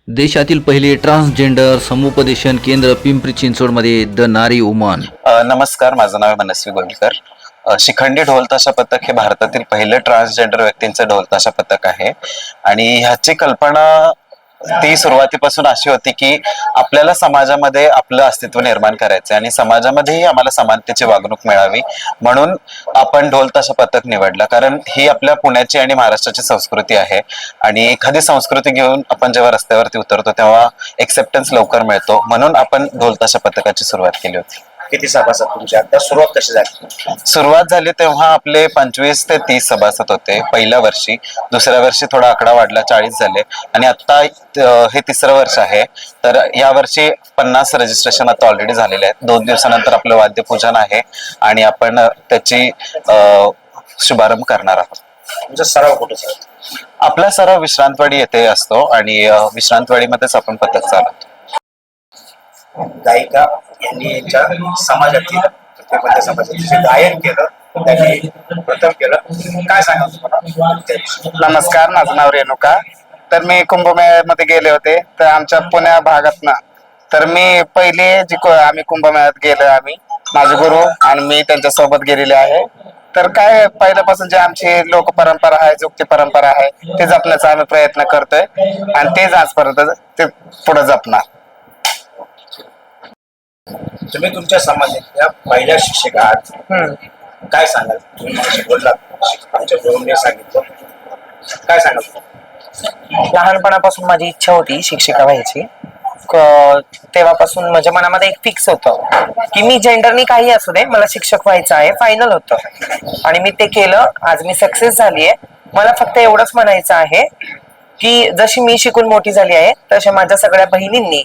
देशातील पहिले ट्रान्सजेंडर समुपदेशन केंद्र पिंपरी चिंचवडमध्ये द नारी वुमन. नमस्कार, माझं नाव मनस्वी गोलकर. शिखंडी ढोल ताशा पथक हे भारतातील पहिले ट्रान्सजेंडर व्यक्तींचं ढोल ताशा पथक आहे. आणि ह्याची कल्पना ती सुरुवातीपासून अशी होती की आपल्याला समाजामध्ये आपलं अस्तित्व निर्माण करायचं आणि समाजामध्येही आम्हाला समानतेची वागणूक मिळावी, म्हणून आपण ढोल ताशा पथक निवडला. कारण ही आपल्या पुण्याची आणि महाराष्ट्राची संस्कृती आहे आणि एखादी संस्कृती घेऊन आपण जेव्हा रस्त्यावरती उतरतो तेव्हा एक्सेप्टन्स लवकर मिळतो, म्हणून आपण ढोल ताशा पथकाची सुरुवात केली होती. किती सभासद तुमच्या आता सुरुवात कशी झाली? सुरुवात झाली तेव्हा आपले 25 ते 30 सभासद होते पहिल्या वर्षी. दुसऱ्या वर्षी थोडा आकडा वाढला, 40 झाले आणि आता हे तिसरं वर्ष आहे. तर या वर्षी 50 रजिस्ट्रेशन आता ऑलरेडी झालेले आहेत. 2 दिवसानंतर आपलं वाद्यपूजन आहे आणि आपण त्याची शुभारंभ करणार आहोत. तुमचा सराव कुठे झाला? आपला सराव विश्रांतवाडी येथे असतो आणि विश्रांतवाडीमध्येच आपण पथक चालवतो. गायिका यांनी यांच्या समाजातील प्रत्येक समाजातील जे गायन केलं त्यांनी प्रथम केलं. काय सांगा तुम्हाला? नमस्कार, माझं नाव रेणुका. तर मी कुंभमेळ्यामध्ये गेले होते तर आमच्या पुण्या भागातनं. तर मी पहिले आम्ही कुंभमेळ्यात गेलो, आम्ही माझे गुरु आणि मी त्यांच्या सोबत गेलेले आहे. तर काय पहिल्यापासून जे आमची लोक परंपरा आहे, जुक्ती परंपरा आहे, ते जपण्याचा आम्ही प्रयत्न करतोय आणि तेच आजपर्यंत ते पुढे जपणार. तुम्ही तुमच्या समाजातल्या पहिल्या शिक्षक आहात, काय सांगाल? तुम्ही मला बोललात आमच्या गुरुंनी सांगितलं, काय सांगाल? लहानपणापासून माझी इच्छा होती शिक्षिका व्हायची. तेव्हापासून माझ्या मनामध्ये एक फिक्स होतं की मी जेंडरनी काही असू दे, मला शिक्षक व्हायचं आहे, फायनल होतं आणि मी ते केलं. आज मी सक्सेस झालीये. मला फक्त एवढंच म्हणायचं आहे की जशी मी शिकून मोठी झाली आहे तशा माझ्या सगळ्या बहिणींनी,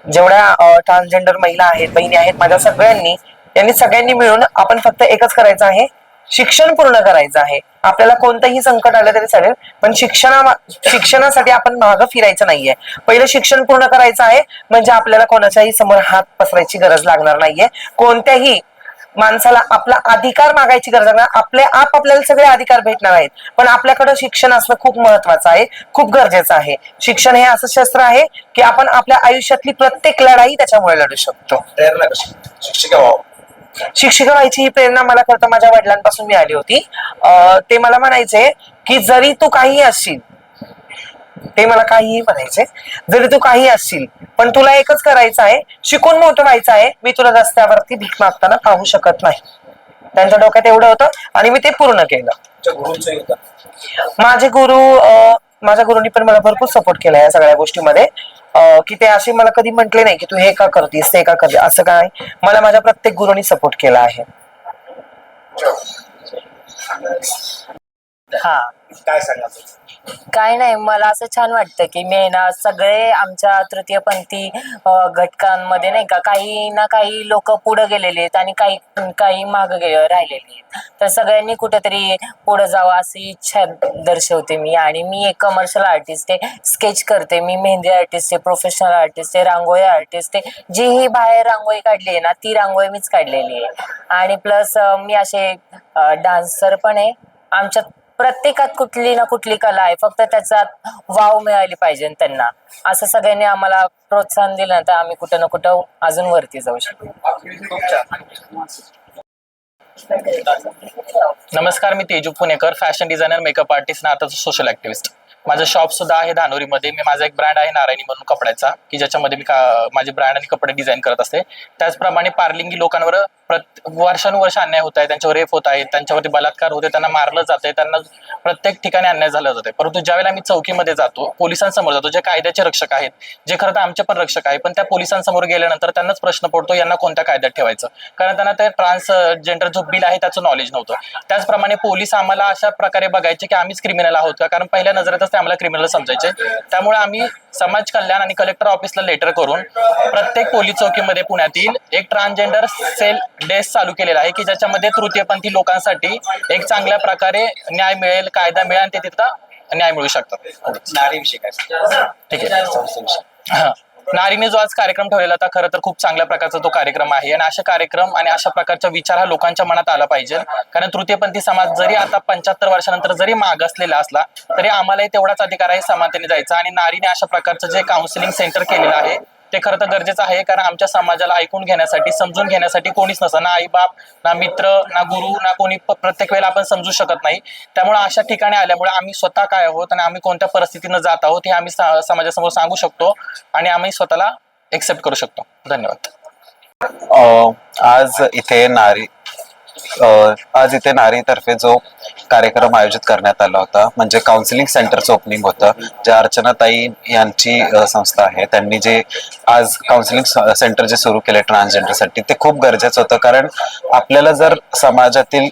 जेवढ्या ट्रान्सजेंडर महिला आहेत, बहिणी आहेत, माझ्या सगळ्यांनी मिळून आपण फक्त एकच करायचं आहे, शिक्षण पूर्ण करायचं आहे. आपल्याला कोणतंही संकट आलं तरी चालेल, पण शिक्षणासाठी आपण मागं फिरायचं नाहीये. पहिलं शिक्षण पूर्ण करायचं आहे, म्हणजे आपल्याला कोणाच्याही समोर हात पसरायची गरज लागणार नाहीये. कोणत्याही माणसाला आपला अधिकार मागायची गरज लागणार. आपल्याला सगळे अधिकार भेटणार आहेत, पण आपल्याकडे शिक्षण असणं खूप महत्वाचं आहे, खूप गरजेचं आहे. शिक्षण हे असं शस्त्र आहे की आपण आपल्या आयुष्यातली प्रत्येक लढाई त्याच्यामुळे लढू शकतो. प्रेरणा कशी शिक्षिका व्हावं? शिक्षिका व्हायची ही प्रेरणा मला खरं तर माझ्या वडिलांपासून मिळाली होती. ते मला म्हणायचे की जरी तू काही असशील, ते मला काहीही म्हणायचे, जरी तू काही असशील पण तुला एकच करायचं आहे, शिकून मोठं व्हायचं आहे. मी तुला रस्त्यावरती भीक मागताना पाहू शकत नाही. त्यांच्या डोक्यात एवढं होतं आणि मी ते पूर्ण केलं. तुमच्या गुरुंचं योगदान? माझ्या गुरुंनी पण मला भरपूर सपोर्ट केला या सगळ्या गोष्टीमध्ये. की ते असे मला कधी म्हटले नाही की तू हे का करतीस, ते का करते, असं काय. मला माझ्या प्रत्येक गुरुंनी सपोर्ट केला आहे. हा, काय सांगाल? काय नाही, मला असं छान वाटतं की मी ना सगळे आमच्या तृतीयपंथी घटकांमध्ये नाही का, काही ना काही लोक पुढे गेलेले आहेत आणि काही मागे राहिलेले आहेत. तर सगळ्यांनी कुठेतरी पुढे जावं अशी इच्छा दर्शवते मी. आणि मी एक कमर्शियल आर्टिस्ट आहे, स्केच करते मी, मेहंदी आर्टिस्ट आहे, प्रोफेशनल आर्टिस्ट आहे, रांगोळी आर्टिस्ट आहे. जी ही बाहेर रांगोळी काढली आहे ना, ती रांगोळी मीच काढलेली आहे. आणि प्लस मी असे डान्सर पण आहे. आमच्या प्रत्येकात कुठली ना कुठली कला आहे, फक्त त्याच्यात वाव मिळाली पाहिजे त्यांना. असं सगळ्यांनी आम्हाला प्रोत्साहन दिलं तर आम्ही कुठं ना कुठं अजून वरती जाऊ शकतो. नमस्कार, मी तेजू पुणेकर, फॅशन डिझायनर, मेकअप आर्टिस्ट आणि आता सोशल ऍक्टिव्हिस्ट. माझं शॉप सुद्धा आहे धानोरीमध्ये. मी माझा एक ब्रँड आहे नारायणी म्हणून कपड्याचा, की ज्याच्यामध्ये मी माझे ब्रँड आणि कपडे डिझाईन करत असते. त्याचप्रमाणे पार्लिंगी लोकांवर वर्षानुवर्ष अन्याय होत आहे, त्यांच्यावर रेप होत आहे, त्यांच्यावरती बलात्कार होते, त्यांना मारलं जाते, त्यांना प्रत्येक ठिकाणी अन्याय झाला जाते. परंतु ज्यावेळेला आम्ही चौकीमध्ये जातो, पोलिसांसमोर जातो, जे कायद्याचे रक्षक आहेत, जे खरं तर आमचे पण रक्षक आहे, पण त्या पोलिसांसमोर गेल्यानंतर त्यांनाच प्रश्न पडतो यांना कोणत्या कायद्यात ठेवायचं, कारण त्यांना ते ट्रान्सजेंडर जो बिल आहे त्याचं नॉलेज नव्हतं. त्याचप्रमाणे पोलीस आम्हाला अशा प्रकारे बघायचे की आम्हीच क्रिमिनल आहोत का, कारण पहिल्या नजरेतच ते आम्हाला क्रिमिनल समजायचे. त्यामुळे आम्ही समाज कल्याण आणि कलेक्टर ऑफिसला लेटर करून प्रत्येक पोलीस चौकीमध्ये पुण्यातील एक ट्रान्सजेंडर सेल डेस्क चालू केलेला आहे, की ज्याच्यामध्ये तृतीयपंथी लोकांसाठी एक चांगल्या प्रकारे न्याय मिळेल, कायदा मिळेल आणि ते तिथं न्याय मिळू शकतात. नारीविषयी काय? ठीक आहे. नारीने जो आज कार्यक्रम ठेवलेला होता खरं तर खूप चांगल्या प्रकारचा तो कार्यक्रम आहे आणि अशा कार्यक्रम आणि अशा प्रकारचा विचार हा लोकांच्या मनात आला पाहिजे. कारण तृतीयपंथी समाज जरी आता 75 वर्षानंतर जरी मागासलेला असला तरी आम्हालाही तेवढाच अधिकार आहे समानतेने जायचा. आणि नारीने अशा प्रकारचं जे काउन्सिलिंग सेंटर केलेलं आहे ते खरं तर गरजेचं आहे. कारण आमच्या समाजाला ऐकून घेण्यासाठी समजून घेण्यासाठी कोणीच नसतं, ना आई बाप, ना मित्र, ना गुरु, ना कोणी. प्रत्येक वेळेला आपण समजू शकत नाही. त्यामुळे अशा ठिकाणी आल्यामुळे आम्ही स्वतः काय आहोत आणि आम्ही कोणत्या परिस्थितीनं जात आहोत हे आम्ही समाजासमोर सांगू शकतो आणि आम्ही स्वतःला एक्सेप्ट करू शकतो. धन्यवाद. आज इथे नारीतर्फे जो कार्यक्रम आयोजित करण्यात आला होता म्हणजे काउन्सिलिंग सेंटरचं ओपनिंग होतं, जे अर्चनाताई यांची संस्था आहे. त्यांनी जे आज काउन्सिलिंग सेंटर जे सुरू केले ट्रान्सजेंडरसाठी ते खूप गरजेचं होतं. कारण आपल्याला जर समाजातील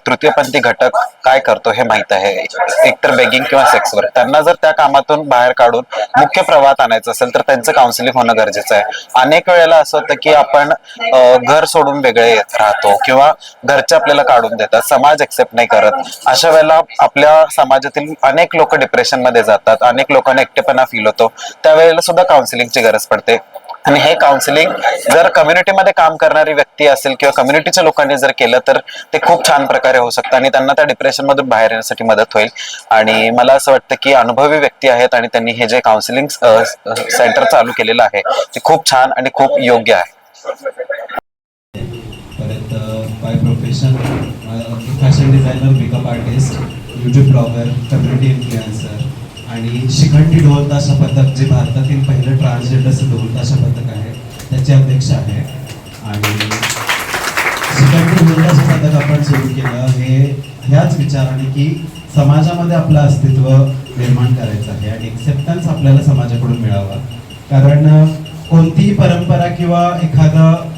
तृतीयपंथी घटक काय करतो हे माहित आहे, एकतर बेगिंग किंवा सेक्सवर, त्यांना जर त्या कामातून बाहेर काढून मुख्य प्रवाहात आणायचं असेल तर त्यांचं काउन्सिलिंग होणं गरजेचं आहे. अनेक वेळेला असं होतं की आपण घर सोडून वेगळे राहतो किंवा घरचे आपल्याला काढून देतात, समाज एक्सेप्ट नाही करत. अशा वेळेला आपल्या समाजातील अनेक लोक डिप्रेशन मध्ये जातात, अनेक लोकांना एकटेपणा फील होतो. त्यावेळेला सुद्धा काउन्सिलिंगची गरज पडते. आणि हे काउन्सिलिंग जर कम्युनिटीमध्ये काम करणारी व्यक्ती असेल किंवा कम्युनिटीच्या लोकांनी जर केलं तर ते खूप छान प्रकारे होऊ शकतं आणि त्यांना त्या डिप्रेशन मधून बाहेर येण्यासाठी मदत होईल. आणि मला असं वाटतं की अनुभवी व्यक्ती आहेत आणि त्यांनी हे जे काउन्सिलिंग सेंटर चालू केलेलं आहे ते खूप छान आणि खूप योग्य आहे. परत by profession fashion designer, makeup artist, YouTube blogger, community influencer आणि शिखंडी ढोल ताशा पथक जे भारतातील पहिलं ट्रान्सजेंडरचं ढोल ताशा पथक आहे त्याची अध्यक्ष आहे. आणि शिखंडी ढोल ताशा पथक आपण सुरू केलं हे ह्याच विचाराने की समाजामध्ये आपलं अस्तित्व निर्माण करायचं आहे आणि एक्सेप्टन्स आपल्याला समाजाकडून मिळावा. कारण कोणतीही परंपरा किंवा एखादं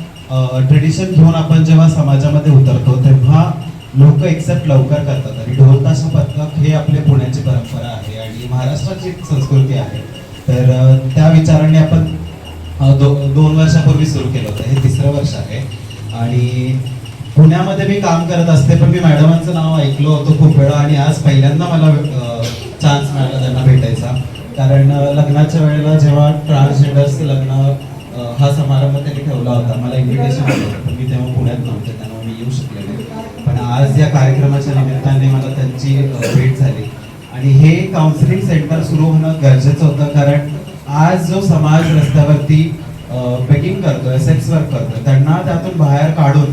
ट्रेडिशन घेऊन आपण जेव्हा समाजामध्ये उतरतो तेव्हा लोक एक्सेप्ट लवकर करतात. आणि ढोल ताशा पथक हे आपले पुण्याची परंपरा आहे आणि महाराष्ट्राची संस्कृती आहे. तर त्या विचाराने आपण 2 वर्षापूर्वी सुरू केलं होतं. हे 3रं वर्ष आहे. आणि पुण्यामध्ये मी काम करत असते पण मी मॅडमांचं नाव ऐकलं होतं खूप वेळा आणि आज पहिल्यांदा मला चान्स मिळाला त्यांना भेटायचा. कारण लग्नाच्या वेळेला जेव्हा ट्रान्सजेंडर्सचं लग्न हा समारंभ त्यांनी ठेवला होता, मला इन्व्हिटेशन आलं होतं पण मी तेव्हा पुण्यात नव्हते, त्यामुळे मी येऊ शकले नाही. पण आज या कार्यक्रमाच्या निमित्ताने मला त्यांची भेट झाली आणि हे काउन्सिलिंग सेंटर सुरू होणं गरजेचं होतं. कारण आज जो समाज रस्त्यावरती बेगिंग करतोय, सेक्स वर्क करतोय, त्यांना त्यातून बाहेर काढून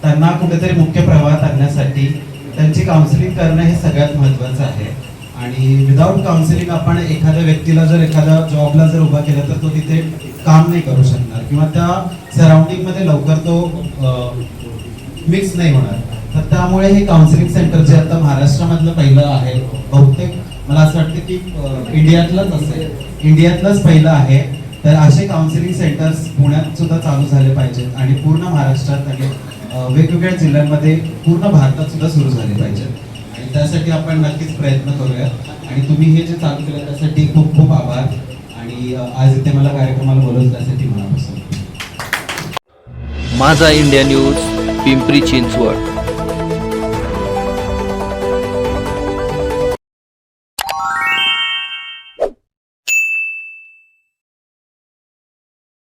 त्यांना कुठेतरी मुख्य प्रवाहात आणण्यासाठी त्यांची काउन्सिलिंग करणं हे सगळ्यात महत्त्वाचं आहे. आणि विदाऊट काउन्सिलिंग आपण एखाद्या व्यक्तीला जर एखाद्या जॉबला जर उभा केला तर तो तिथे काम नाही करू शकणार किंवा त्या सराउंडिंग मध्ये लवकर तो मिक्स नाही होणार. तर त्यामुळे हे काउन्सिलिंग सेंटर जे आता महाराष्ट्रामधलं पहिलं आहे, बहुतेक मला असं वाटतं की इंडियातलंच पहिलं आहे. तर असे काउन्सिलिंग सेंटर्स पुण्यात सुद्धा चालू झाले पाहिजेत आणि पूर्ण महाराष्ट्रात आणि वेगवेगळ्या जिल्ह्यांमध्ये पूर्ण भारतात सुद्धा सुरू झाले पाहिजेत. आणि त्यासाठी आपण नक्कीच प्रयत्न करूया. आणि तुम्ही हे जे चालू केलं त्यासाठी खूप खूप आभार. आणि आज इथे मला कार्यक्रमाला बोलवलं त्यासाठी मनापासून. माझा इंडिया न्यूज, पिंपरी चिंचवड.